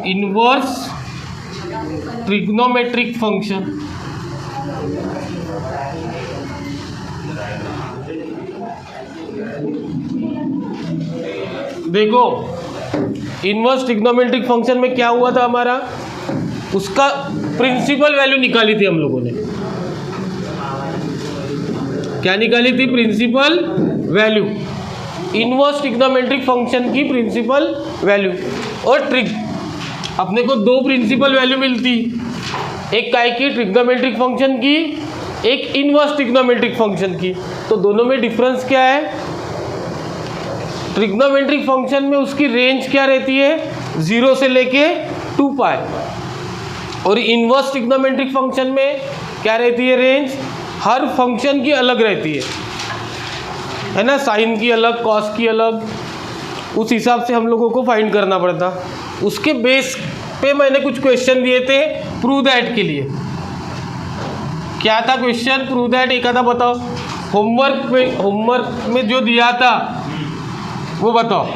Inverse trigonometric function. देखो inverse trigonometric function में क्या हुआ था हमारा, उसका प्रिंसिपल वैल्यू निकाली थी हम लोगों ने। क्या निकाली थी? Principal value. Inverse trigonometric function की प्रिंसिपल वैल्यू। और अपने को दो प्रिंसिपल वैल्यू मिलती, एक काय की? ट्रिग्नोमेट्रिक फंक्शन की, एक इनवर्स ट्रिग्नोमेट्रिक फंक्शन की। तो दोनों में डिफरेंस क्या है? ट्रिग्नोमेट्रिक फंक्शन में उसकी रेंज क्या रहती है? 0 से लेके 2 पाई। और इनवर्स ट्रिग्नोमेट्रिक फंक्शन में क्या रहती है? रेंज हर फंक्शन की अलग रहती है ना, साइन की अलग, कॉस की अलग। उस हिसाब से हम लोगों को फाइंड करना पड़ता। उसके बेस पे मैंने कुछ क्वेश्चन दिए थे प्रूव दैट के लिए। क्या था क्वेश्चन? प्रूव दैट एक आधा बताओ। होमवर्क में जो दिया था वो बताओ।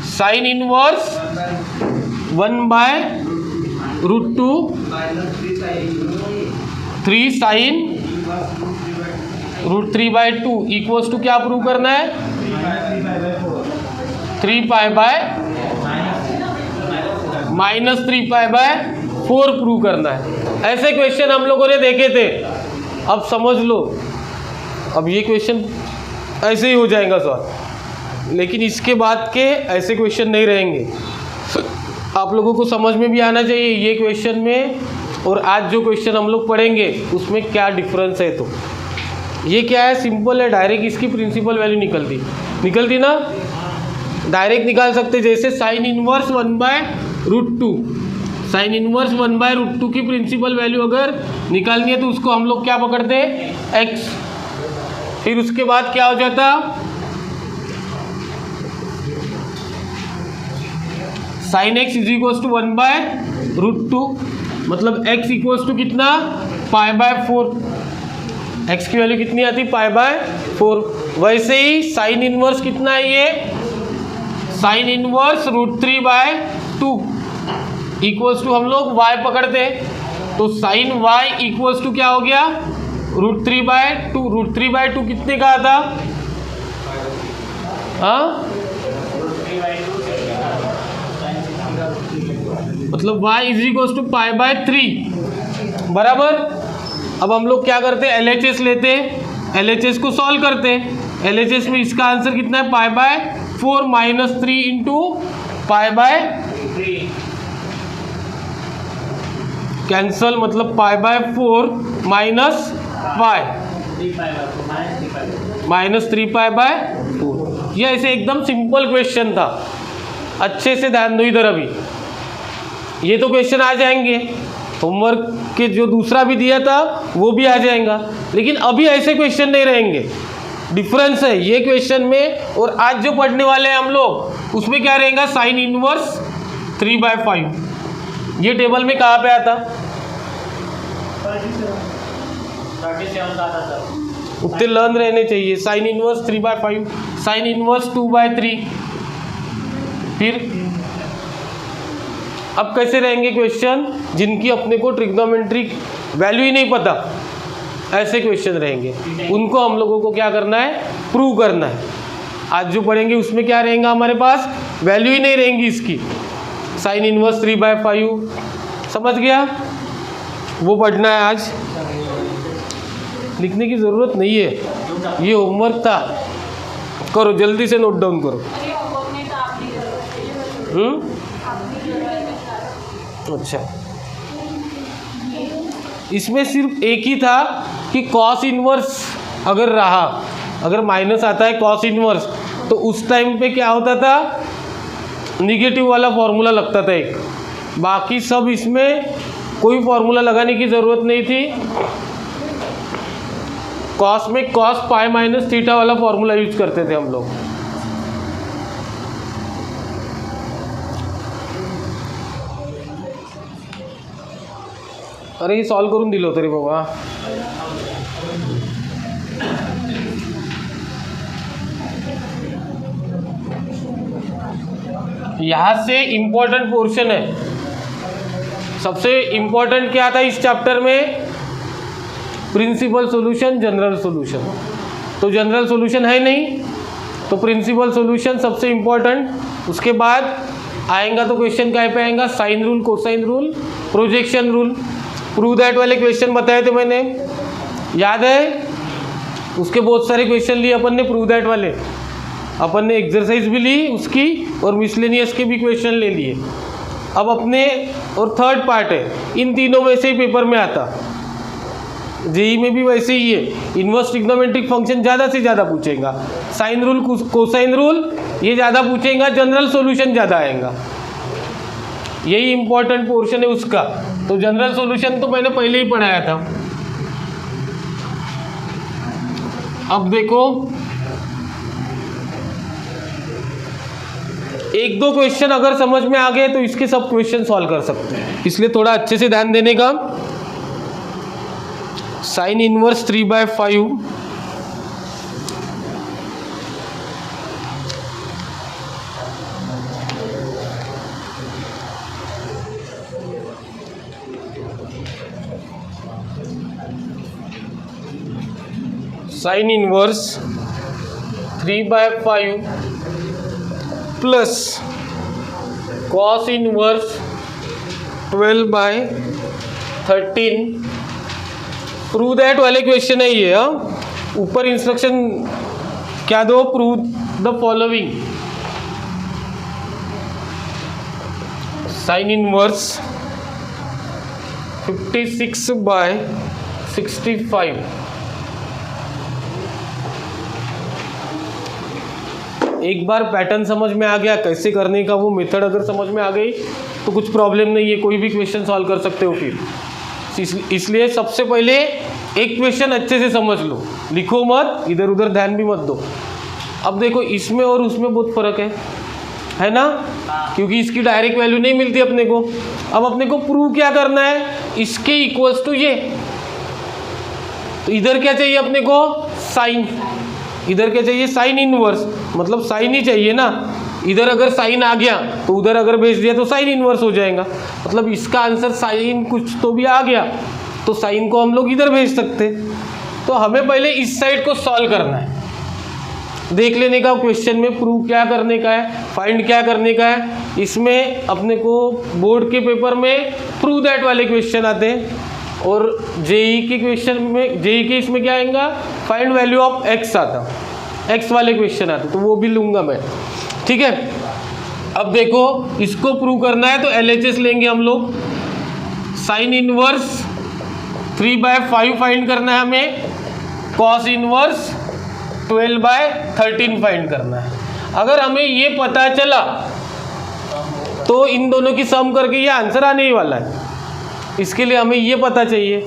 Sine inverse 1/√2 3 sine √3/2 equals to क्या प्रूव करना है? 3 पाई/-3 पाई/4 प्रूव करना है। ऐसे क्वेश्चन हम लोगों ने देखे थे। अब समझ लो, अब ये क्वेश्चन ऐसे ही हो जाएगा सर, लेकिन इसके बाद के ऐसे क्वेश्चन नहीं रहेंगे। आप लोगों को समझ में भी आना चाहिए ये क्वेश्चन में और आज जो क्वेश्चन हम लोग पढ़ेंगे उसमें क्या डिफरेंस है। तो ये क्या है? सिंपल है, डायरेक्ट इसकी प्रिंसिपल वैल्यू निकलती ना, डायरेक्ट निकाल सकते। जैसे साइन इनवर्स 1/√2, साइन इनवर्स 1/√2 की प्रिंसिपल वैल्यू अगर निकालनी है तो उसको हम लोग क्या पकड़ते हैं? x। फिर उसके बाद क्या हो जाता? Sine x is equals to 1/√2, मतलब x इक्वल्स टू कितना? पाई/4। x की वैल्यू कितनी आती? पाई/4। वैसे ही साइन इनवर्स कितना है? ये साइन इनवर्स √3/2 इक्वल्स टू हम लोग y पकड़ते हैं, तो साइन y इक्वल्स टू क्या हो गया? √3/2। √3/2 कितने का आता? हाँ, मतलब y इज इक्वल्स टू पाई/3 बराबर। अब हम लोग क्या करते हैं? LHS लेते हैं, LHS को सॉल्व करते हैं। LHS में इसका आंसर कितना है? पाई/4 -3 इंटू पाई/3 कैंसल, मतलब पाई/4 माइनस पाई -3 पाई/4। ये ऐसे एकदम सिंपल क्वेश्चन था, अच्छे से ध्यान दो इधर। अभी ये तो क्वेश्चन आ जाएंगे, होमवर्क के जो दूसरा भी दिया था वो भी आ जाएगा, लेकिन अभी ऐसे क्वेश्चन नहीं रहेंगे। डिफरेंस है ये क्वेश्चन में और आज जो पढ़ने वाले हैं हम लोग उसमें क्या रहेगा? Sign inverse 3/5। ये टेबल में कहाँ पे आता? उतने लर्न रहने चाहिए। Sign inverse 3/5, sine inverse 2/3। फिर अब कैसे रहेंगे क्वेश्चन जिनकी अपने को ट्रिग्नोमेट्रिक वैल्यू ही नहीं पता? ऐसे क्वेश्चन रहेंगे, उनको हम लोगों को क्या करना है? प्रूव करना है। आज जो पढ़ेंगे उसमें क्या रहेगा? हमारे पास वैल्यू ही नहीं रहेंगी इसकी। साइन इनवर्स 3/5 समझ गया? वो पढ़ना है आज, लिखने की ज़रूरत नहीं है, ये होमवर्क था। करो जल्दी से, नोट डाउन करो। अच्छा, इसमें सिर्फ एक ही था कि कॉस इनवर्स अगर रहा, अगर माइनस आता है कॉस इनवर्स, तो उस टाइम पे क्या होता था? निगेटिव वाला फॉर्मूला लगता था एक। बाकी सब इसमें कोई फॉर्मूला लगाने की ज़रूरत नहीं थी। कॉस में कॉस पाई माइनस थीटा वाला फॉर्मूला यूज करते थे हम लोग। अरे ये सॉल्व करून दिलं होतं रे बाबा। यहाँ से इम्पोर्टेंट पोर्शन है। सबसे इम्पोर्टेंट क्या था इस चैप्टर में? Principal solution, general solution. तो जनरल सॉल्यूशन है नहीं, तो प्रिंसिपल सॉल्यूशन सबसे इम्पोर्टेंट। उसके बाद आएगा तो क्वेश्चन क्या पे आएगा? Sine rule, cosine rule, projection rule. Prove that वाले क्वेश्चन बताए थे मैंने, याद है? उसके बहुत सारे क्वेश्चन लिए अपन ने प्रूव दैट वाले। अपन ने एक्सरसाइज भी ली उसकी और मिसलेनियस के भी क्वेश्चन ले लिए। अब अपने और थर्ड पार्ट है, इन तीनों में से ही पेपर में आता। जेई में भी वैसे ही है, इन्वर्स ट्रिग्नोमेट्रिक फंक्शन ज़्यादा से ज़्यादा पूछेगा, साइन रूल, कोसाइन रूल ये ज़्यादा पूछेगा, जनरल सॉल्यूशन ज़्यादा आएगा। यही इंपॉर्टेंट पोर्शन है उसका। तो जनरल सॉल्यूशन तो मैंने पहले ही पढ़ाया था। अब देखो, एक दो क्वेश्चन अगर समझ में आ गए तो इसके सब क्वेश्चन सॉल्व कर सकते हैं, इसलिए थोड़ा अच्छे से ध्यान देने का। Sign inverse 3/5, sign inverse 3/5 plus cos inverse 12/13। Prove that वाले क्वेश्चन है ये। ऊपर इंस्ट्रक्शन क्या दो? Prove the following. Sign inverse 56/65। एक बार पैटर्न समझ में आ गया कैसे करने का, वो मेथड अगर समझ में आ गई तो कुछ प्रॉब्लम नहीं है, कोई भी क्वेश्चन सॉल्व कर सकते हो फिर। इसलिए सबसे पहले एक क्वेश्चन अच्छे से समझ लो, लिखो मत, इधर उधर ध्यान भी मत दो। अब देखो इसमें और उसमें बहुत फर्क है ना, क्योंकि इसकी डायरेक्ट वैल्यू नहीं मिलती अपने को। अब अपने को प्रूव क्या करना है? इसके इक्वल्स टू ये। तो इधर क्या चाहिए अपने को? साइन। इधर क्या चाहिए? साइन इनवर्स, मतलब साइन ही चाहिए ना। इधर अगर साइन आ गया तो उधर अगर भेज दिया तो साइन इनवर्स हो जाएगा। मतलब इसका आंसर साइन कुछ तो भी आ गया, तो साइन को हम लोग इधर भेज सकते। तो हमें पहले इस साइड को सॉल्व करना है, देख लेने का क्वेश्चन में प्रूव क्या करने का है, फाइंड क्या करने का है। इसमें अपने को बोर्ड के पेपर में प्रूव दैट वाले क्वेश्चन आते हैं, और जेई के क्वेश्चन में, जेई के इसमें क्या आएगा? फाइंड वैल्यू ऑफ एक्स आता, एक्स वाले क्वेश्चन आते, तो वो भी लूँगा मैं, ठीक है। अब देखो इसको प्रूव करना है तो LHS लेंगे हम लोग। साइन इनवर्स 3/5 फाइंड करना है हमें, कॉस इनवर्स 12/13 फाइंड करना है। अगर हमें ये पता चला तो इन दोनों की सम करके ये आंसर आने ही वाला है। इसके लिए हमें ये पता चाहिए।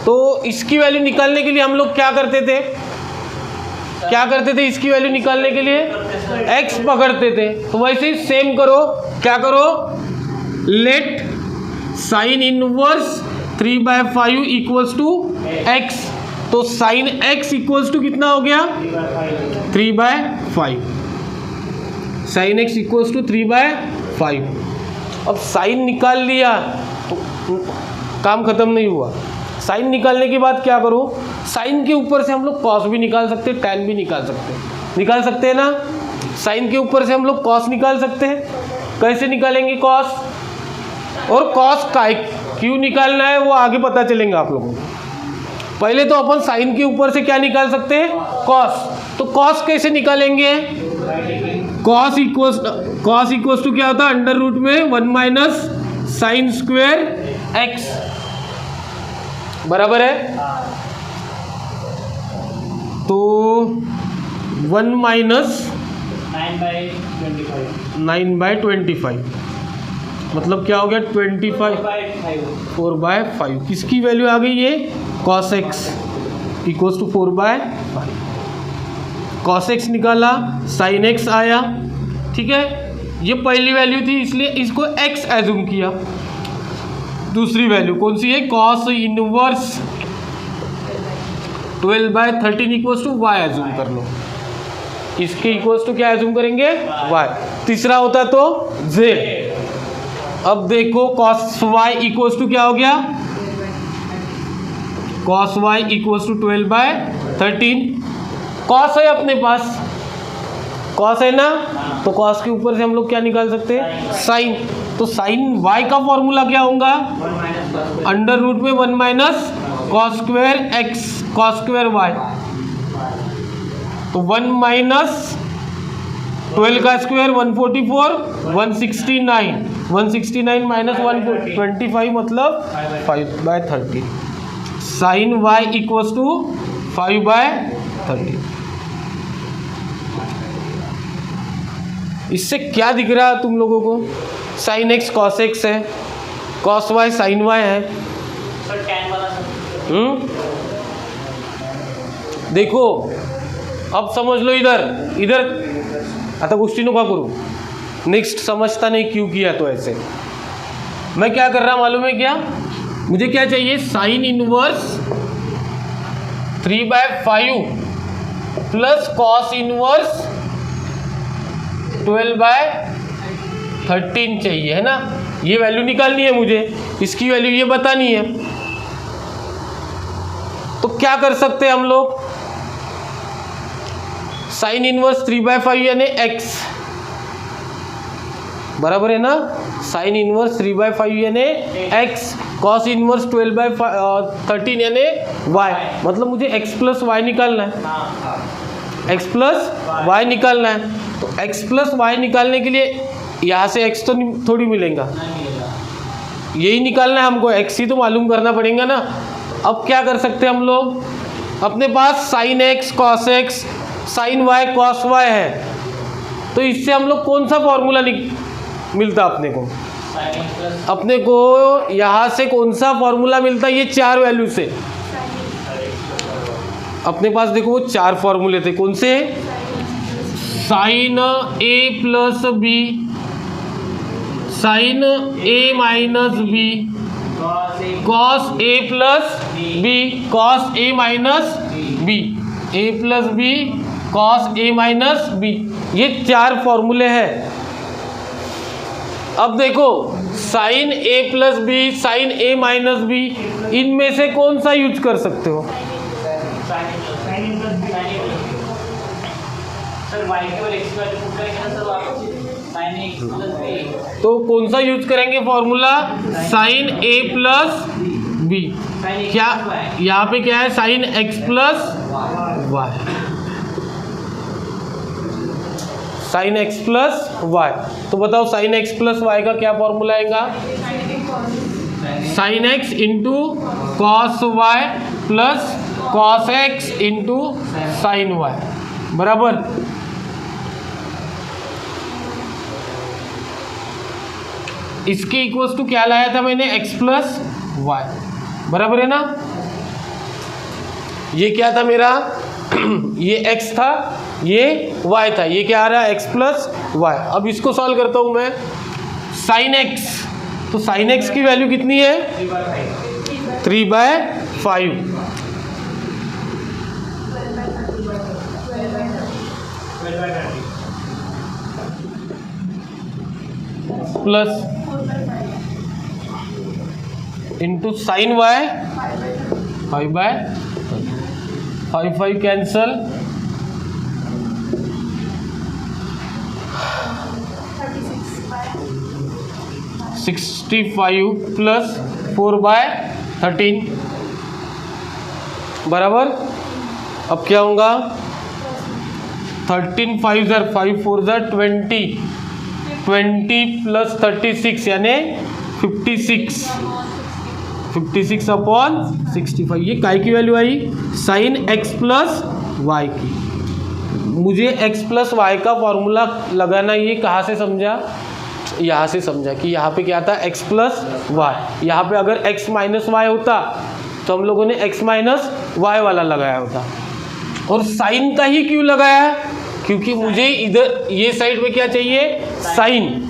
तो इसकी वैल्यू निकालने के लिए हम लोग क्या करते थे? इसकी वैल्यू निकालने के लिए x पकड़ते थे। तो वैसे ही सेम करो, क्या करो? Let sine inverse 3/5 equals to x। तो साइन x इक्वल्स टू कितना हो गया? 3/5। Sine x equals to 3/5। अब साइन निकाल लिया तो काम खत्म नहीं हुआ। साइन निकालने के बाद क्या करो? साइन के ऊपर से हम लोग कॉस भी निकाल सकते हैं, टैन भी निकाल सकते हैं ना। साइन के ऊपर से हम लोग कॉस निकाल सकते हैं। कैसे निकालेंगे कॉस? और कॉस का क्यों निकालना है वो आगे पता चलेगा आप लोगों को। पहले तो अपन साइन के ऊपर से क्या निकाल सकते हैं? कॉस। तो कॉस कैसे निकालेंगे? कॉस इक्वल्स टू क्या होता है? अंडर रूट में 1 माइनस साइन स्क्वायर एक्स, बराबर है। तो 1 माइनस 9/25 मतलब क्या हो गया? 25 4/5। किसकी वैल्यू आ गई? ये cos x equals to 4/5। cos x निकाला, sin x आया, ठीक है। ये पहली वैल्यू थी इसलिए इसको x एज्यूम किया। दूसरी वैल्यू कौन सी है? cos inverse 12/13 equals to y assume कर लो। इसके इक्वल्स टू क्या एज्यूम करेंगे, y। तीसरा होता तो z। अब देखो cos y इक्वल्स टू क्या हो गया, cos y equals to 12/13। cos है अपने पास, cos है ना, तो cos के ऊपर से हम लोग क्या निकाल सकते हैं, साइन। तो साइन y का फॉर्मूला क्या होगा, अंडर रूट में 1 minus cos square x cos square y। तो 1 माइनस 12 का स्क्वायर 144, 169 माइनस 125 मतलब 5/13। Sine y equals to 5/13। इससे क्या दिख रहा है तुम लोगों को, साइन x cos x है, cos y साइन y है। देखो अब समझ लो, इधर आता गोष्टी नको करू, नेक्स्ट समझता नहीं क्यों किया। तो ऐसे मैं क्या कर रहा मालूम है क्या, मुझे क्या चाहिए, sign inverse 3/5 plus cos inverse 12/13 चाहिए, है ना। ये वैल्यू निकालनी है मुझे, इसकी वैल्यू ये बतानी है। तो क्या कर सकते हैं हम लोग, साइन इनवर्स 3/5 यानी x बराबर है ना, साइन इनवर्स 3/5 यानी x, कॉस इनवर्स 12/13 यानी y। मतलब मुझे x प्लस वाई निकालना है, x प्लस वाई निकालना है। तो x प्लस वाई निकालने के लिए यहाँ से x तो थोड़ी मिलेगा, यही निकालना है हमको, x ही तो मालूम करना पड़ेगा ना। अब क्या कर सकते हैं हम लोग, अपने पास sine x cos x sine y cos y है, तो इससे हम लोग कौन सा फॉर्मूला मिलता अपने को यहाँ से कौन सा फॉर्मूला मिलता, ये 4 वैल्यू से। अपने पास देखो वो 4 फॉर्मूले थे, कौन से, sine a plus B, sine a minus B, cos a plus B, cos a minus B, a plus B cos a minus B, ये 4 फॉर्मूले हैं। अब देखो sine a plus B, sine a minus B, इनमें से कौन सा use कर सकते हो, तो कौन सा यूज करेंगे formula, sine a plus B. क्या यहाँ पे क्या है, sine x plus y, sine x plus y. तो बताओ साइन x प्लस वाई का क्या फॉर्मूला आएगा, sine x into cos y plus cos x into sine y बराबर। इसके इक्वल्स टू क्या लाया था मैंने, x प्लस वाई बराबर है ना। ये क्या था मेरा ये x था, ये y था, ये क्या आ रहा है x प्लस वाई। अब इसको सॉल्व करता हूं मैं, साइन x, तो साइन x की वैल्यू कितनी है 3/5 plus into sine y 5/5 cancel, 65 plus 4/13 बराबर। अब क्या होगा, 13 5 5 4 20, 20 प्लस 36 यानी 56 अपॉन 65। ये काय की वैल्यू आई, साइन x प्लस वाई की। मुझे x प्लस वाई का फॉर्मूला लगाना, ये कहाँ से समझा, यहाँ से समझा कि यहाँ पे क्या था x प्लस वाई। यहाँ पे अगर x माइनस वाई होता तो हम लोगों ने x माइनस वाई वाला लगाया होता। और साइन का ही क्यों लगाया, क्योंकि मुझे इधर ये साइड में क्या चाहिए, साइन।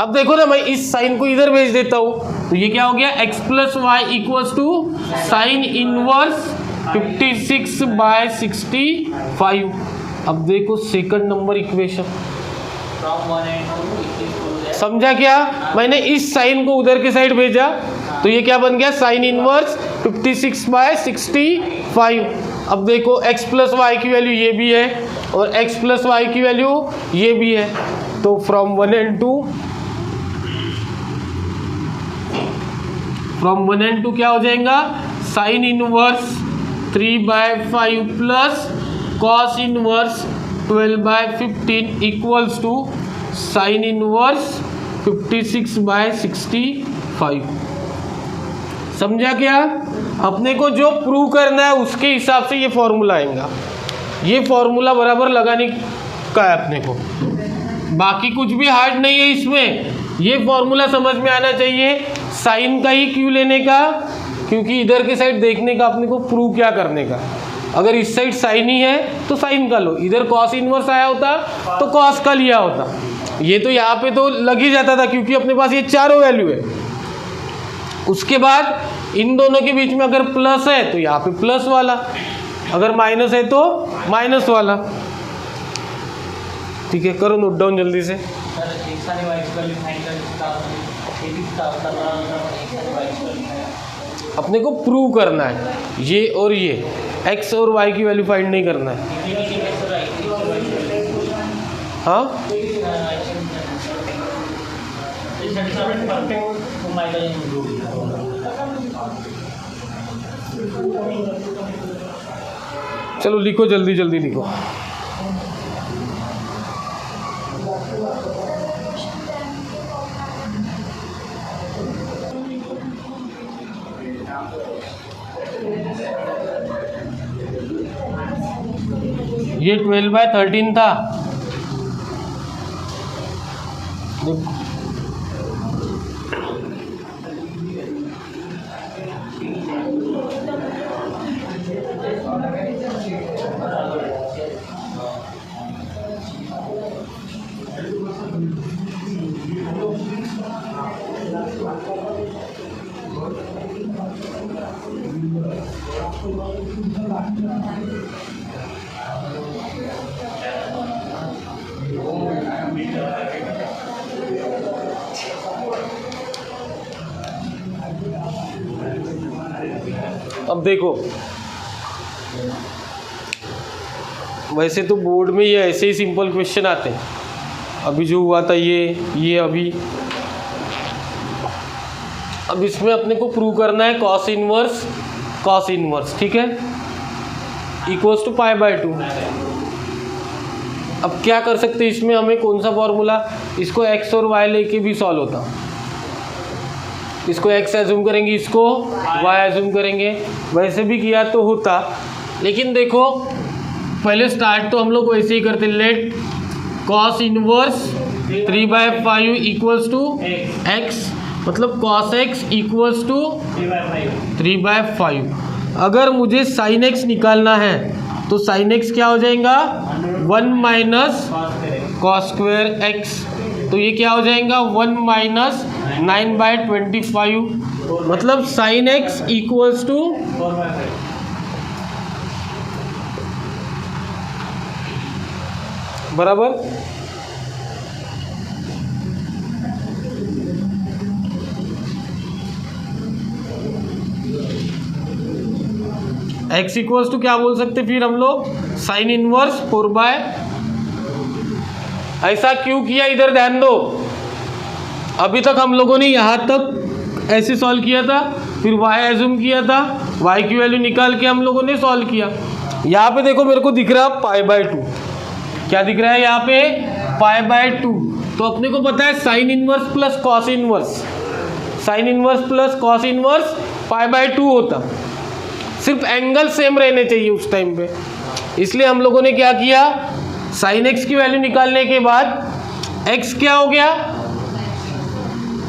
अब देखो ना, मैं इस साइन को इधर भेज देता हूँ, तो ये क्या हो गया, x plus y equals to sine inverse 56/65 अब देखो सेकंड नंबर इक्वेशन, समझा क्या? मैंने इस साइन को उधर के साइड भेजा तो ये क्या बन गया, साइन इनवर्स 56/65। अब देखो x प्लस वाई की वैल्यू ये भी है और x प्लस वाई की वैल्यू ये भी है, तो फ्रॉम 1 and 2 क्या हो जाएगा, sine inverse 3/5 plus cos inverse 12/15 equals to sine inverse 56/65। समझा क्या? अपने को जो प्रूव करना है उसके हिसाब से ये फॉर्मूला आएगा, ये फॉर्मूला बराबर लगाने का है अपने को, बाकी कुछ भी हार्ड नहीं है इसमें। ये फॉर्मूला समझ में आना चाहिए। साइन का ही क्यों लेने का, क्योंकि इधर के साइड देखने का अपने को प्रूव क्या करने का। अगर इस साइड साइन ही है तो साइन का लो, इधर कॉस इनवर्स आया होता तो कॉस का लिया होता। ये तो यहाँ पे तो लग ही जाता था क्योंकि अपने पास ये चारों वैल्यू है। उसके बाद इन दोनों के बीच में अगर प्लस है तो यहाँ पे प्लस वाला, अगर माइनस है तो माइनस वाला। ठीक है, करो नोट डाउन जल्दी से। अपने को प्रूव करना है ये और ये, x और y की वैल्यू फाइंड नहीं करना है। हाँ, चलो लिखो, जल्दी जल्दी लिखो। ये 12/13 था। देखो अब देखो, वैसे तो बोर्ड में ये ऐसे ही सिंपल क्वेश्चन आते हैं। अभी जो हुआ था ये अभी, अब इसमें अपने को प्रूव करना है कॉस इनवर्स, ठीक है, इक्वल्स टू π/2। अब क्या कर सकते हैं इसमें, हमें कौन सा फॉर्मूला, इसको x और y लेके भी सॉल्व होता। इसको x एज्यूम करेंगे, इसको y एज्यूम करेंगे, वैसे भी किया तो होता। लेकिन देखो पहले स्टार्ट तो हम लोग वैसे ही करते, let cos inverse 3/5 equals to x, मतलब cos x इक्वल्स टू 3/5। अगर मुझे sin x निकालना है तो sin x क्या हो जाएगा, 1 माइनस cos स्क्वायर x, तो ये क्या हो जाएगा 1 माइनस 9/25, मतलब sin x इक्वल्स टू बराबर x इक्वल्स टू क्या बोल सकते फिर हम लोग, साइन इनवर्स 4/। ऐसा क्यों किया इधर ध्यान दो, अभी तक हम लोगों ने यहाँ तक ऐसे सॉल्व किया था, फिर y एज्यूम किया था, y की वैल्यू निकाल के हम लोगों ने सॉल्व किया। यहाँ पे देखो मेरे को दिख रहा π/2, क्या दिख रहा है यहाँ पे, π/2। तो अपने को पता है sine inverse plus cos inverse, sine inverse plus cos inverse π/2 होता। सिर्फ एंगल सेम रहने चाहिए उस टाइम पे, इसलिए हम लोगों ने क्या किया, साइन x की वैल्यू निकालने के बाद x क्या हो गया,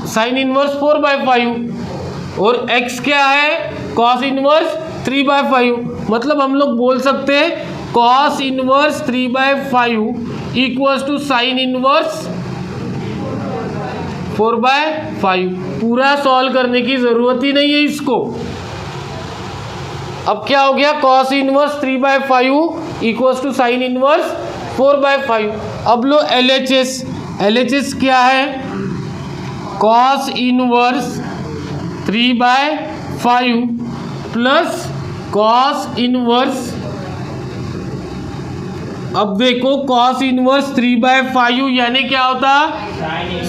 साइन इनवर्स 4/5 और x क्या है, कॉस इनवर्स 3/5। मतलब हम लोग बोल सकते हैं cos inverse 3/5 equals to sine inverse 4/5। पूरा सॉल्व करने की ज़रूरत ही नहीं है इसको, अब क्या हो गया, cos inverse 3/5 equals to sine inverse 4/5। अब लो LHS, LHS क्या है, cos inverse 3/5 plus cos inverse, अब देखो कॉस इनवर्स 3/5 यानी क्या होता,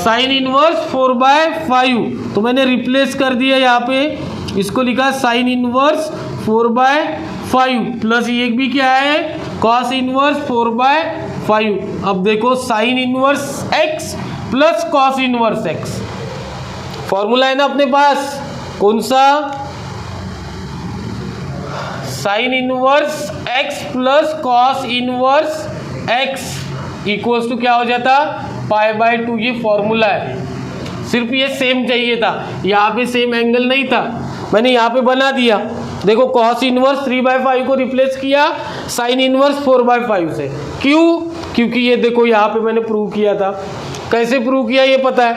साइन इनवर्स 4/5। तो मैंने रिप्लेस कर दिया यहाँ पे, इसको लिखा साइन इनवर्स 4/5 प्लस ये भी क्या है, कॉस इनवर्स 4/5। अब देखो sine inverse x plus cos inverse x, formula है ना अपने पास, कौन सा, sine inverse x plus cos inverse x equals to क्या हो जाता, π/2। ये फॉर्मूला है, सिर्फ ये सेम चाहिए था, यहाँ पे सेम एंगल नहीं था, मैंने यहाँ पे बना दिया। देखो कॉस इनवर्स 3/5 को रिप्लेस किया साइन इनवर्स 4/5 से, क्यों, क्योंकि ये देखो यहाँ पे मैंने प्रूव किया था। कैसे प्रूव किया ये पता है।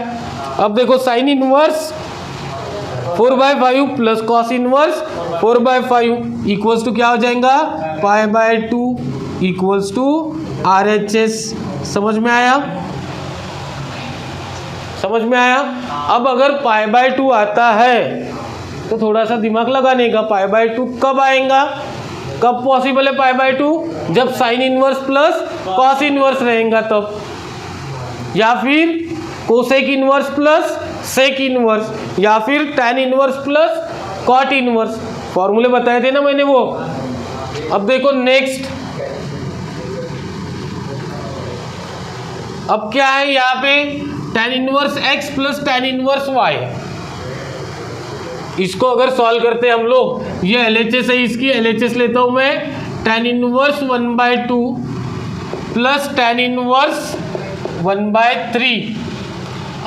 अब देखो sine inverse 4/5 plus cos inverse 4/5 equals to क्या हो जाएगा, π/2 इक्वल्स टू RHS। समझ में आया, समझ में आया। अब अगर π/2 आता है तो थोड़ा सा दिमाग लगाने का, π/2 कब आएगा, कब पॉसिबल है π/2, जब sine inverse plus cos inverse रहेगा तब, या फिर cosec inverse plus sec inverse, या फिर tan inverse plus cot inverse. फॉर्मूले बताए थे ना मैंने वो। अब देखो नेक्स्ट, अब क्या है यहाँ पे, tan inverse x plus tan inverse y। इसको अगर सॉल्व करते हैं हम लोग, ये LHS है, इसकी LHS लेता हूं मैं, tan inverse 1/2 plus tan inverse 1/3।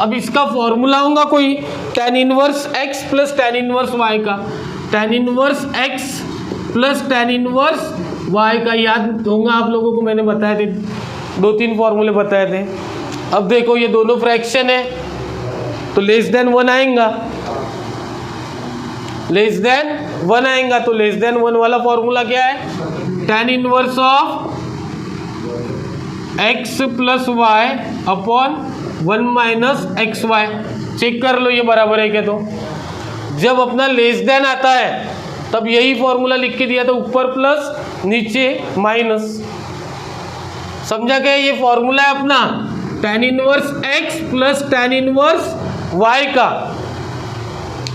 अब इसका फॉर्मूला होगा कोई, tan inverse x plus tan inverse y का, tan inverse x plus tan inverse y का, याद होगा आप लोगों को, मैंने बताए थे, 2-3 फॉर्मूले बताए थे। अब देखो ये दोनों फ्रैक्शन है तो लेस देन 1 आएगा, लेस देन 1 आएगा, तो लेस देन 1 वाला फॉर्मूला क्या है, tan inverse of x plus y upon 1 minus XY। Check कर लो ये बराबर है क्या। तो जब अपना लेस देन आता है तब यही फॉर्मूला लिख के दिया था, ऊपर प्लस नीचे माइनस। समझा क्या, ये फॉर्मूला है अपना tan inverse x plus tan inverse y का,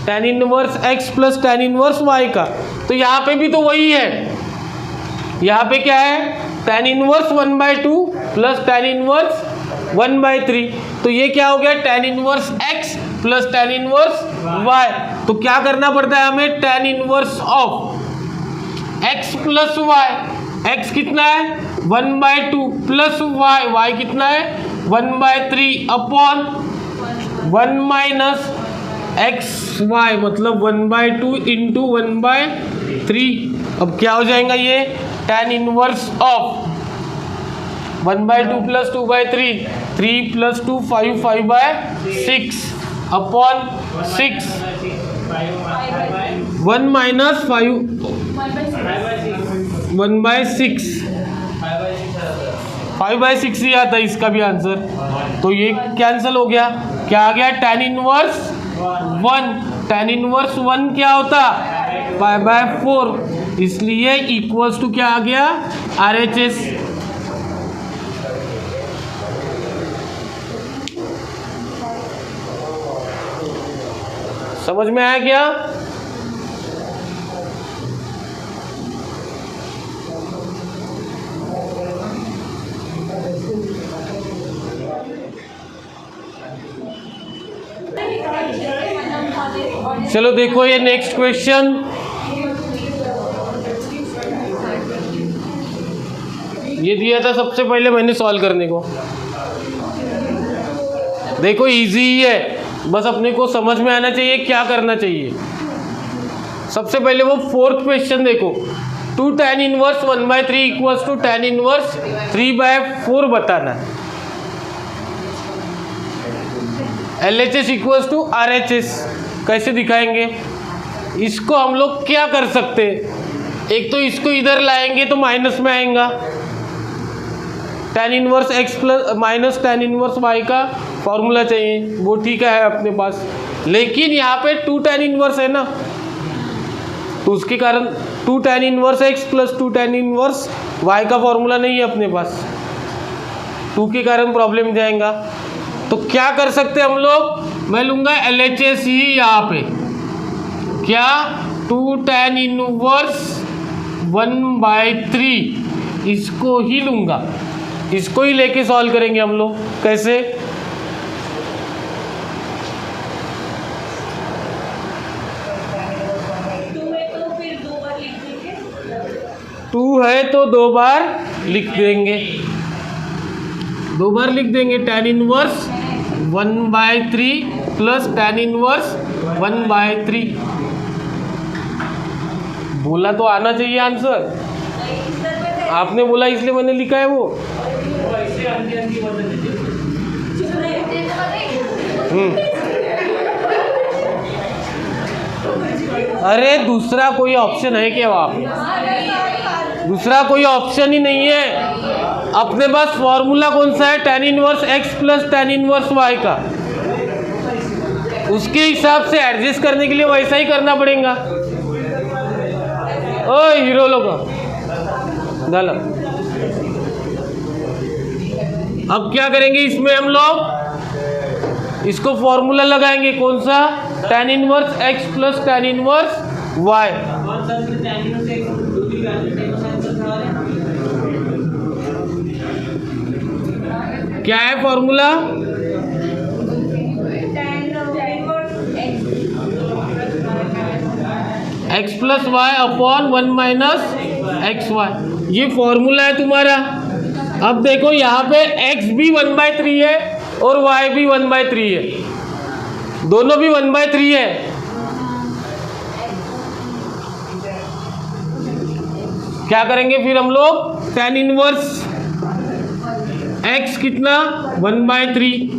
tan inverse x plus tan inverse y का। तो यहाँ पे भी तो वही है, यहाँ पे क्या है, tan inverse 1/2 plus tan inverse 1/3। तो ये क्या हो गया, tan inverse x plus tan inverse y। तो क्या करना पड़ता है हमें, tan inverse of x plus y, x कितना है 1/2 प्लस y, y कितना है 1/3 अपॉन 1 माइनस XY, मतलब 1/2 इंटू 1/3। अब क्या हो जाएगा ये, tan inverse of 1/2 plus 2/3, 3 plus 2 5, 5/6 upon 6, 1 minus 5, 1/6, 5/6 ही आता है इसका भी आंसर। तो ये कैंसिल हो गया, क्या आ गया, टैन इनवर्स 1, टैन इनवर्स 1 क्या होता, π/4, इसलिए इक्वल्स टू क्या आ गया, RHS। समझ में आया क्या। चलो देखो ये नेक्स्ट क्वेश्चन, ये दिया था सबसे पहले मैंने सॉल्व करने को। देखो इजी ही है, बस अपने को समझ में आना चाहिए क्या करना चाहिए। सबसे पहले वो 4th क्वेश्चन देखो, 2 tan inverse 1/3 equals to tan inverse 3/4 बताना है। LHS इक्वल्स टू RHS कैसे दिखाएंगे, इसको हम लोग क्या कर सकते हैं, एक तो इसको इधर लाएंगे तो माइनस में आएगा, tan inverse x plus minus tan inverse y का फॉर्मूला चाहिए, वो ठीक है अपने पास। लेकिन यहाँ पे 2 tan इनवर्स है ना, तो उसके कारण 2 tan inverse x plus 2 tan inverse y का फॉर्मूला नहीं है अपने पास, 2 के कारण प्रॉब्लम जाएगा। तो क्या कर सकते हम लोग, मैं लूँगा LHS ही यहाँ पे, क्या 2 tan इनवर्स 1/3 इसको ही लूँगा, इसको ही लेके सॉल्व करेंगे हम लोग। कैसे, टू है तो 2 बार लिख देंगे, 2 बार लिख देंगे। tan inverse 1/3 plus tan inverse 1/3। बोला तो आना चाहिए आंसर, आपने बोला इसलिए मैंने लिखा है वो। अरे दूसरा कोई ऑप्शन है क्या वहाँ पे? दूसरा कोई ऑप्शन ही नहीं है। अपने पास फॉर्मूला कौन सा है, tan inverse x plus tan inverse y का, उसके हिसाब से एडजस्ट करने के लिए वैसा ही करना पड़ेगा। ओ हीरो लोग डालो। अब क्या करेंगे इसमें हम लोग, इसको फॉर्मूला लगाएंगे कौन सा, tan inverse x plus tan inverse y। क्या है formula, x plus y upon 1 minus x y, ये फॉर्मूला है तुम्हारा। अब देखो यहाँ पे x भी 1/3 है और y भी 1/3 है, दोनों भी 1/3 है। क्या करेंगे फिर हम लोग, tan इनवर्स x कितना 1/3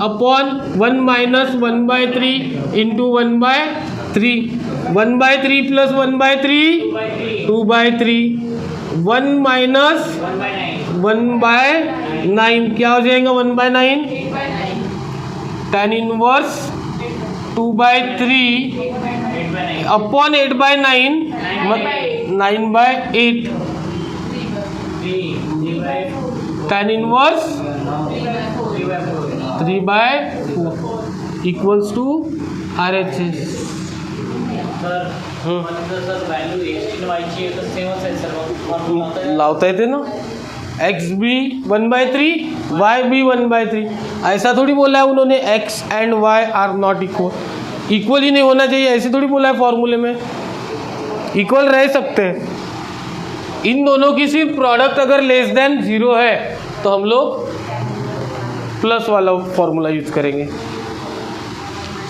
upon 1 minus 1/3 into 1/3, 1/3 plus 1/3 2/3, 1 minus 1/9 क्या हो जाएगा 1/9, tan inverse 2/3 upon 8/9 9/8, tan inverse 3/4 equals to RHS। लावता येते ना, x भी 1/3 y भी 1/3, ऐसा थोड़ी बोला है उन्होंने x and y are not equal, equal ही नहीं होना चाहिए, ऐसे थोड़ी बोला है फॉर्मूले में, इक्वल रह सकते हैं। इन दोनों की सिर्फ प्रोडक्ट अगर लेस देन 0 है तो हम लोग प्लस वाला फॉर्मूला यूज करेंगे।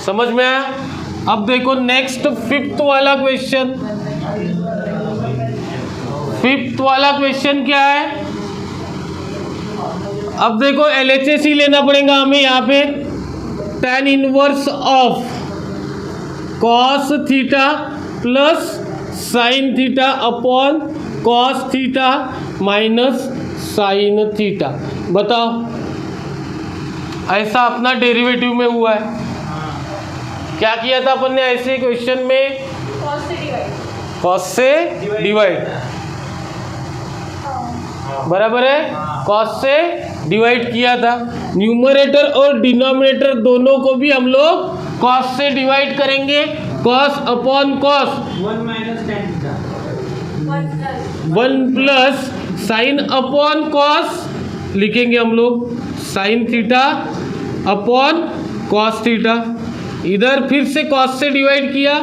समझ में आया? अब देखो नेक्स्ट फिफ्थ वाला क्वेश्चन। फिफ्थ वाला क्वेश्चन क्या है, अब देखो LHS ही लेना पड़ेगा हमें यहाँ पे। tan inverse of cos theta plus sine theta upon cos theta minus sine theta. बताओ, ऐसा अपना डेरिवेटिव में हुआ है, क्या किया था अपन ने ऐसे क्वेश्चन में, cos से डिवाइड, बराबर है, cos से डिवाइड किया था। न्यूमरेटर और डिनोमिनेटर दोनों को भी हम लोग cos से डिवाइड करेंगे, cos upon cos 1 plus sine upon cos लिखेंगे हम लोग, sine theta upon cos theta. इधर फिर से cos से डिवाइड किया,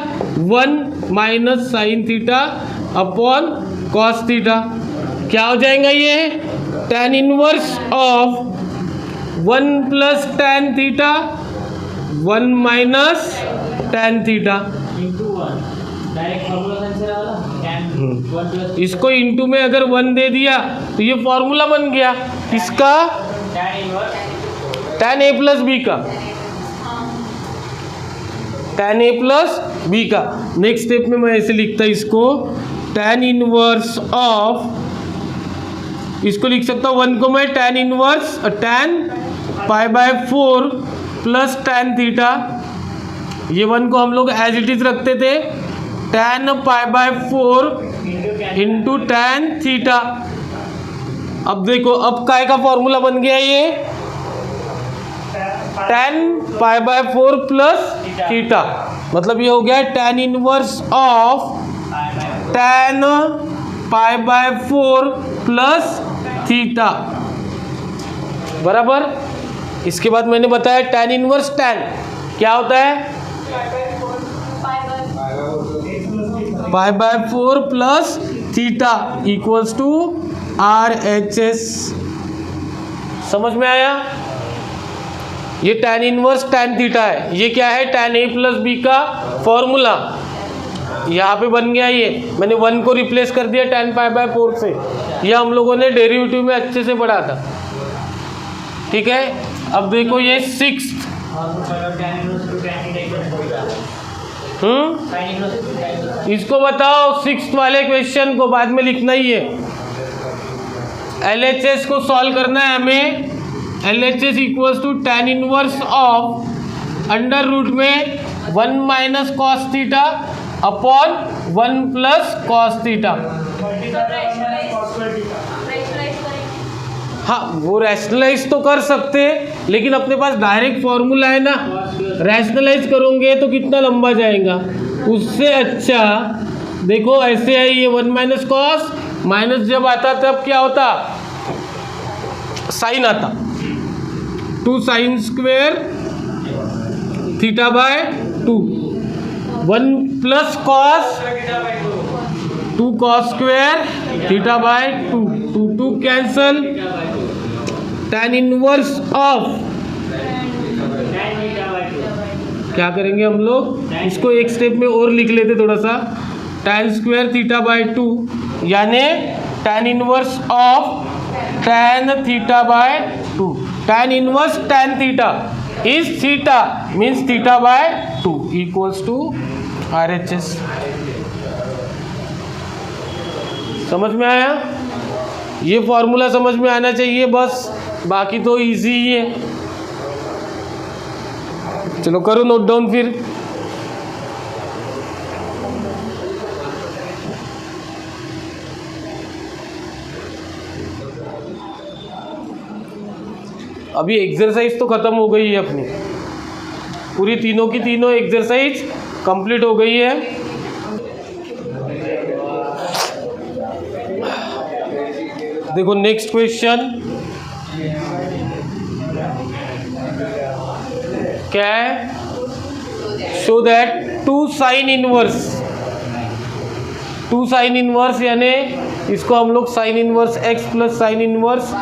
1 minus sine theta upon cos theta. क्या हो जाएगा ये, tan inverse of 1 plus tan theta 1 minus tan theta. इसको इंटू में अगर 1 दे दिया तो ये फॉर्मूला बन गया किसका, tan A प्लस बी का। tan a प्लस बी का। नेक्स्ट स्टेप में मैं ऐसे लिखता इसको, tan इनवर्स ऑफ, इसको लिख सकता हूँ 1 को मैं tan inverse tan π/4 plus tan theta, ये 1 को हम लोग एज इट इज रखते थे, tan π/4 इंटू tan थीटा। अब देखो अब काय का फॉर्मूला बन गया ये, tan π/4 प्लस थीटा, मतलब ये हो गया tan inverse of tan π/4 plus theta बराबर। इसके बाद मैंने बताया tan इनवर्स tan क्या होता है, π/4 plus theta equals to RHS। समझ में आया? ये tan इनवर्स tan थीटा है, ये क्या है tan a प्लस बी का फॉर्मूला, यहाँ पे बन गया ये। मैंने 1 को रिप्लेस कर दिया tan π/4 से, ये हम लोगों ने डेरिवेटिव में अच्छे से पढ़ा था, ठीक है। अब देखो ये 6th, इसको बताओ 6th वाले क्वेश्चन को बाद में लिखना ही है। LHS को सॉल्व करना है हमें। LHS equals to tan inverse of under root में 1 minus cos theta upon 1 plus cos theta. हाँ वो रैशनलाइज तो कर सकते हैं, लेकिन अपने पास डायरेक्ट फॉर्मूला है ना, रैशनलाइज करोगे तो कितना लंबा जाएगा। उससे अच्छा देखो ऐसे है, ये 1 माइनस कॉस, माइनस जब आता तब क्या होता, साइन आता, 2 sine square theta by 2, 1 plus cos 2 cos square theta by 2, 2 cancel, tan inverse of, क्या करेंगे हम लोग, इसको एक स्टेप में और लिख लेते थोड़ा सा, tan स्क्वायर थीटा बाय 2 यानी tan inverse of tan theta by 2। tan inverse tan theta is theta means theta by 2 equals to RHS। समझ में आया? ये फॉर्मूला समझ में आना चाहिए बस, बाकी तो इजी ही है। चलो करो नोट डाउन फिर। अभी एक्सरसाइज तो खत्म हो गई है अपनी, पूरी तीनों की तीनों एक्सरसाइज कंप्लीट हो गई है। देखो नेक्स्ट क्वेश्चन क्या है, शो दैट 2 साइन इनवर्स यानी इसको हम लोग sign inverse x plus sign inverse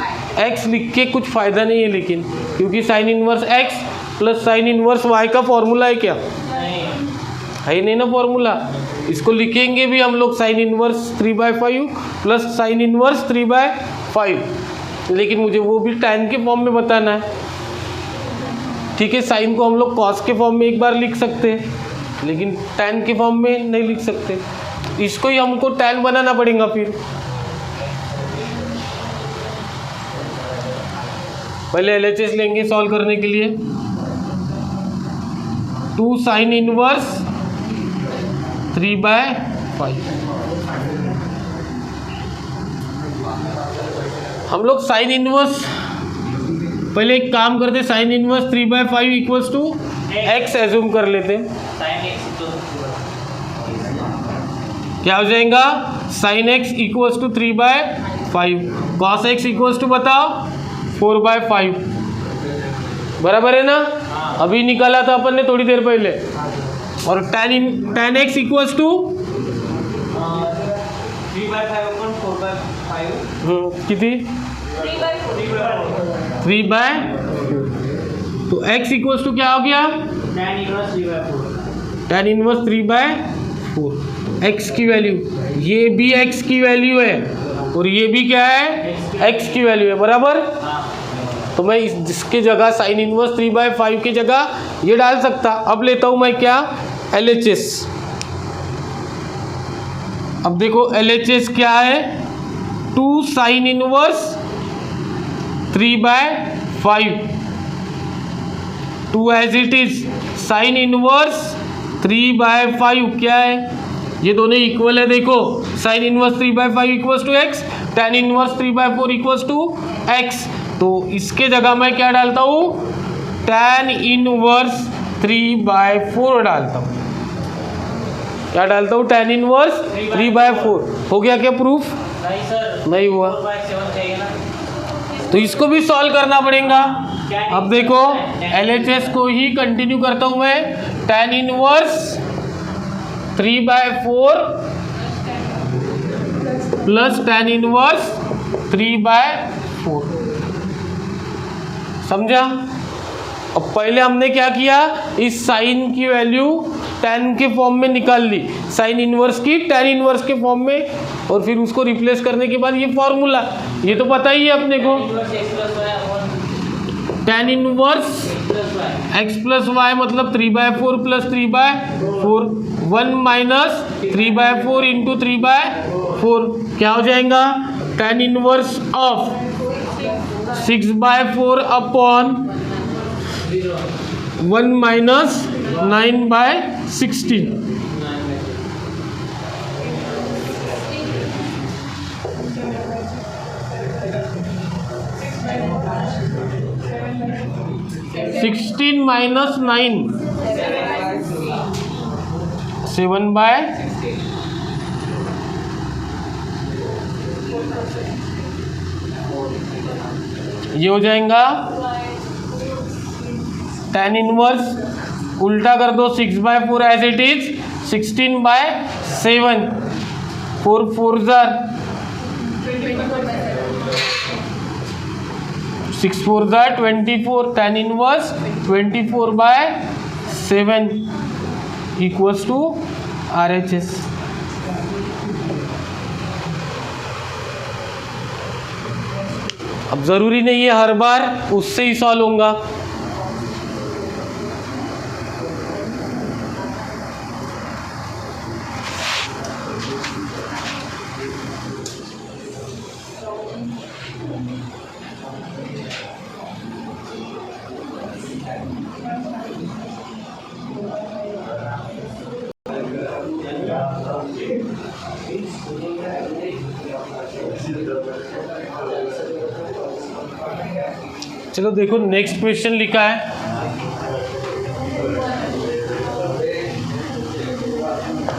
x लिख के कुछ फ़ायदा नहीं है, लेकिन क्योंकि sign inverse x plus sine inverse y का फॉर्मूला है क्या, है ही नहीं ना फॉर्मूला। इसको लिखेंगे भी हम लोग sign inverse 3/5 plus sign inverse 3/5, लेकिन मुझे वो भी tan के फॉर्म में बताना है, ठीक है। साइन को हम लोग कॉस के फॉर्म में एक बार लिख सकते हैं, लेकिन tan के फॉर्म में नहीं लिख सकते, इसको ही हमको tan बनाना पड़ेगा। फिर पहले LHS लेंगे सॉल्व करने के लिए, 2 साइन इनवर्स 3/5। हम लोग साइन इनवर्स पहले एक काम करते, sine inverse 3/5 equals to x assume कर लेते, क्या हो जाएगा, sine x equals to 3/5, cos x equals to बताओ 4/5, बराबर है ना। अभी निकाला था अपन ने थोड़ी देर पहले। और tan x इक्वल्स टू 3/5 कितनी 3/4, तो x इक्वल्स टू क्या हो गया, tan इनवर्स 3/4। x की वैल्यू, ये भी x की वैल्यू है और ये भी क्या है, x की वैल्यू है, बराबर। तो मैं इसके जगह साइन इनवर्स 3/5 की जगह ये डाल सकता। अब लेता हूँ मैं क्या, LHS। अब देखो LHS क्या है, 2 sine inverse 3/5, 2 as it is sine inverse 3/5 क्या है, ये दोनों इक्वल है। देखो sine inverse 3/5 equals to x, tan inverse 3/4 equals to x. तो इसके जगह मैं क्या डालता हूँ, tan इनवर्स 3/4 डालता हूँ। क्या डालता हूँ, tan इनवर्स 3/4। हो गया क्या प्रूफ? नहीं सर, नहीं हुआ। 4/7 चाहिए ना। तो इसको भी सॉल्व करना पड़ेगा। अब देखो LHS को ही कंटिन्यू करता हूँ मैं, tan inverse 3/4 plus tan inverse 3/4। समझा? अब पहले हमने क्या किया, इस साइन की वैल्यू tan के फॉर्म में निकाल ली, साइन इनवर्स की tan इनवर्स के फॉर्म में, और फिर उसको रिप्लेस करने के बाद ये फॉर्मूला, ये तो पता ही है अपने को, tan inverse x plus y मतलब 3/4 प्लस 3/4, 1 माइनस 3/4 इंटू 3/4 क्या हो जाएगा, tan inverse of 6/4 upon 1 minus 9/16। Sixteen minus 9 7/, ये हो जाएगा tan इनवर्स उल्टा कर दो, 6/4 as it is 16/7, 4 4 6 4 24, tan inverse 24/7 equals to RHS। अब ज़रूरी नहीं है हर बार उससे ही सॉल्व होगा। चलो देखो नेक्स्ट क्वेश्चन लिखा है,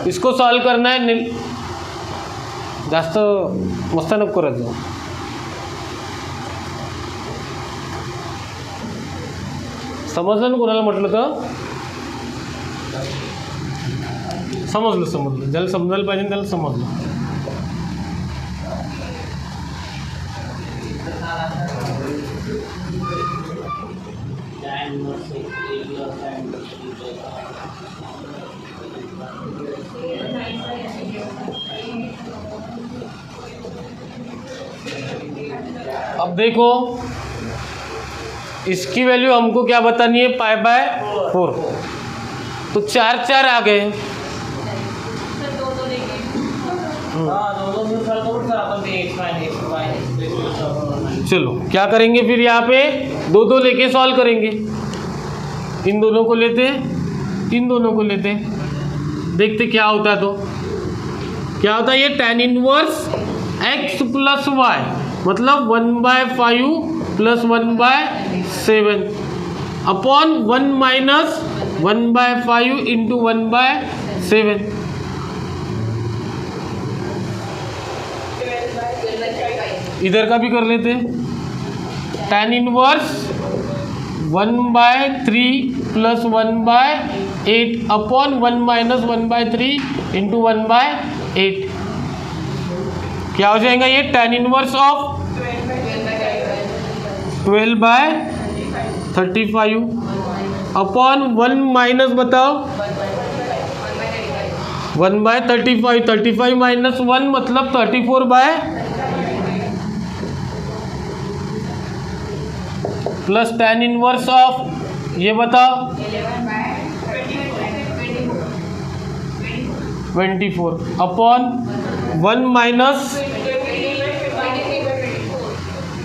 इसको सॉल्व करना है। जास्त मस्त नको करत जाऊ। समजलं ना कोणाला म्हटलं तर? समजलं, ज्याला समजायला पाहिजे त्याला समजलं। अब देखो इसकी वैल्यू हमको क्या बतानी है, π/4, तो 4 4 आ गए। चलो क्या करेंगे फिर, यहाँ पे 2 2 लेके सॉल्व करेंगे। इन दोनों को लेते, इन दोनों को लेते, देखते क्या होता है। तो क्या होता है, ये tan inverse x plus y मतलब 1/5 प्लस 1/7 अपॉन 1 माइनस 1/5 इंटू 1/7। इधर का भी कर लेते, tan inverse 1/3 plus 1/8 upon 1 minus 1/3 into 1/8 क्या हो जाएगा, ये tan inverse of 12/35 upon 1 minus बताओ 1/35, 35 माइनस 1 मतलब 34/, प्लस tan इनवर्स ऑफ, ये बताओ 24 अपॉन 1 माइनस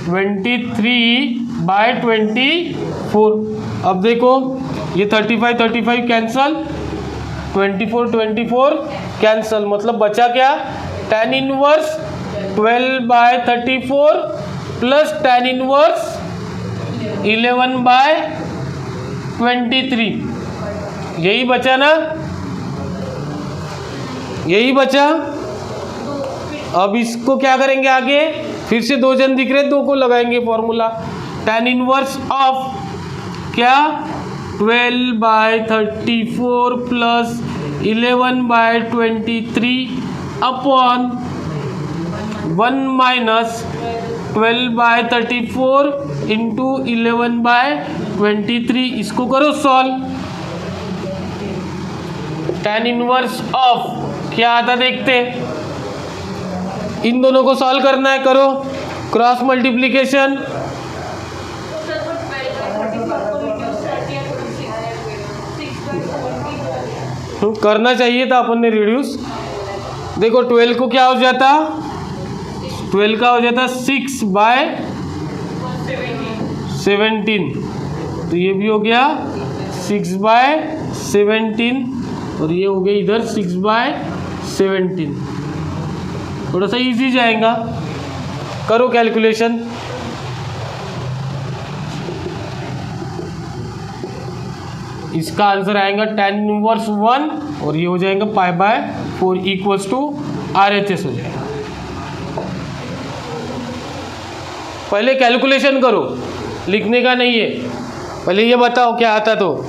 23/24। अब देखो ये 35 कैंसल, 24 कैंसल, मतलब बचा क्या, tan inverse 12/34 plus tan inverse 11/23। यही बचा ना, यही बचा। अब इसको क्या करेंगे आगे, फिर से दो जन दिख रहे, दो को लगाएंगे फॉर्मूला। tan इनवर्स ऑफ क्या, 12/34 प्लस 11/23 अपॉन 1 माइनस 12/34 इंटू 11/23। इसको करो सॉल्व। tan इनवर्स ऑफ क्या आता देखते, इन दोनों को सॉल्व करना है, करो क्रॉस मल्टीप्लिकेशन। करना चाहिए था अपन ने रिड्यूस। देखो 12 को क्या हो जाता, 12 का हो जाता 6/17, तो ये भी हो गया 6/17 और ये हो गया इधर 6/17। थोड़ा सा इजी जाएगा, करो कैलकुलेशन। इसका आंसर आएगा tan इनवर्स 1 और ये हो जाएगा π/4 इक्वल्स टू RHS हो जाएगा। पहले कैलकुलेशन करो, लिखने का नहीं है, पहले ये बताओ क्या आता तो।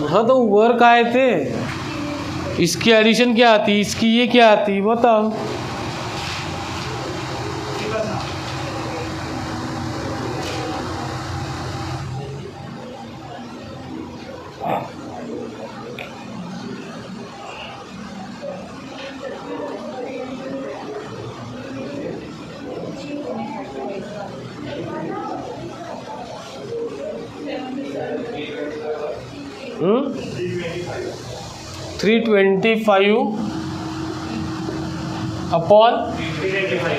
हाँ तो वर्क आए थे, इसकी एडिशन क्या आती, इसकी ये क्या आती, बताओ। हम्म 325 अपॉन 325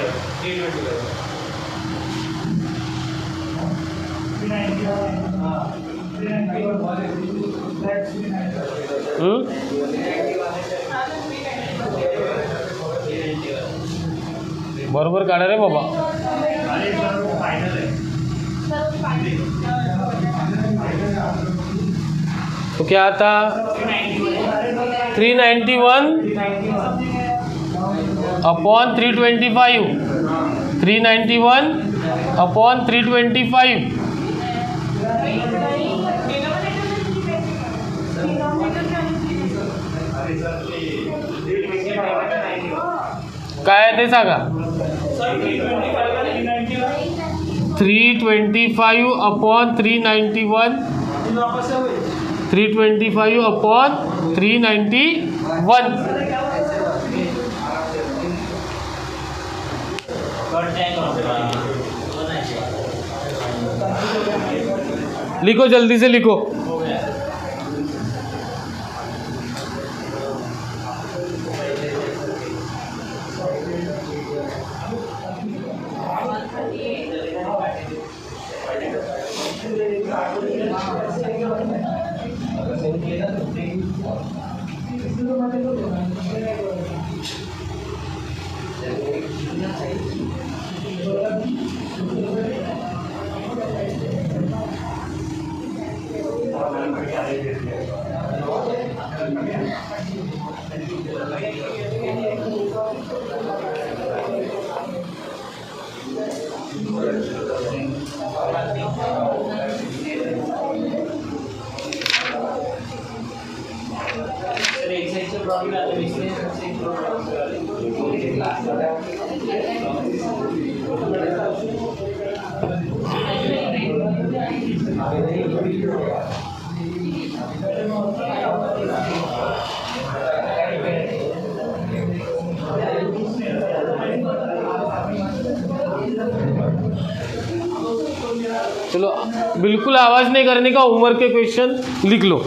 बरोबर काढा रे बाबा। तो क्या आता 391 अपॉन 325, 391 अपॉन 325। काय ते सांगा। 325 अपॉन 391, 325 अपॉन 391। लिखो जल्दी से लिखो। चलो बिल्कुल आवाज़ नहीं करने का, होमवर्क के क्वेश्चन लिख लो।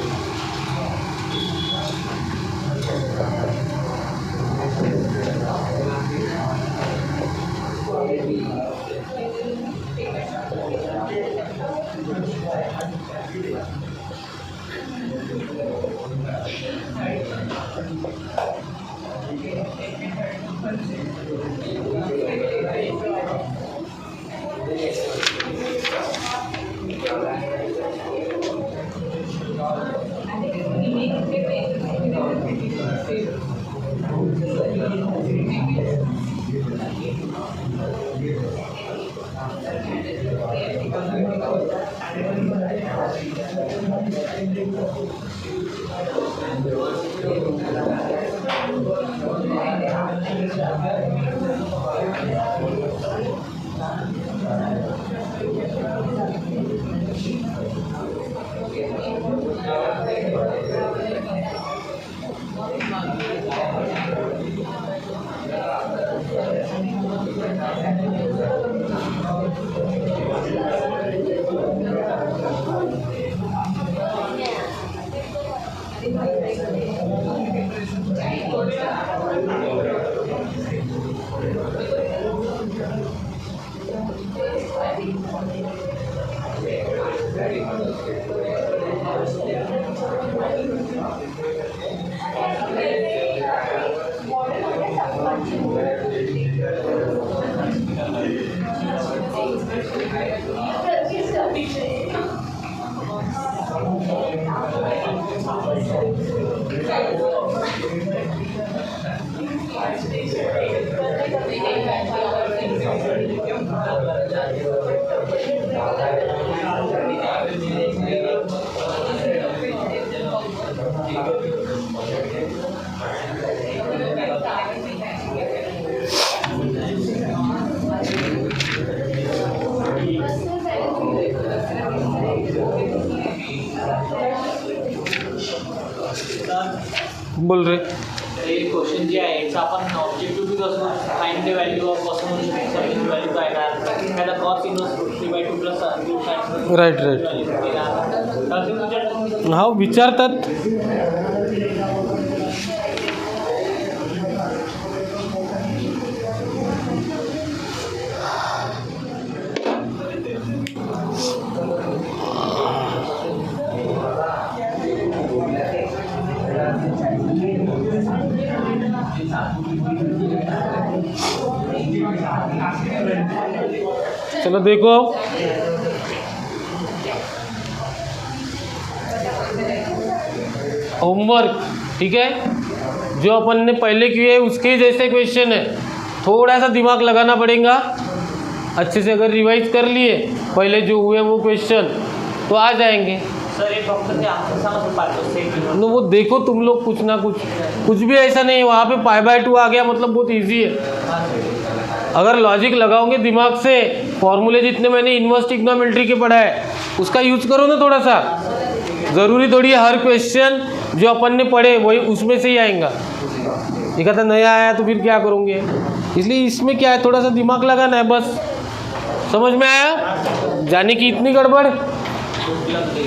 बोल रहे हे क्वेश्चन जे आहे याचं आपण ऑब्जेक्टिव्ह बी कसं फाइंड द व्हॅल्यू ऑफ कसं म्हणू शकतो, सर्विस व्हॅल्यू काय येणार, त्याला कॉस्ट इन्व्हर्स 3/2 प्लस राईट हा विचारतात. चलो देखो, होमवर्क ठीक है, जो अपन ने पहले किए उसके जैसे क्वेश्चन है, थोड़ा सा दिमाग लगाना पड़ेगा. अच्छे से अगर रिवाइज कर लिए पहले जो हुए वो क्वेश्चन तो आ जाएंगे. सर हे फक्त ते आमचं समजून पाठवतो तो वो देखो तुम लोग कुछ ना कुछ भी ऐसा नहीं है वहाँ पे π/2 आ गया मतलब बहुत इजी है. अगर लॉजिक लगाओगे दिमाग से, फॉर्मूले जितने मैंने इन्वर्स ट्रिग्नोमेट्री के पढ़ा है उसका यूज करो ना थोड़ा सा. ज़रूरी थोड़ी है हर क्वेश्चन जो अपन ने पढ़े वही उसमें से ही आएगा. एक आता नया आया तो फिर क्या करोगे, इसलिए इसमें क्या है थोड़ा सा दिमाग लगाना है बस. समझ में आया? जाने की इतनी गड़बड़. उपलब्ध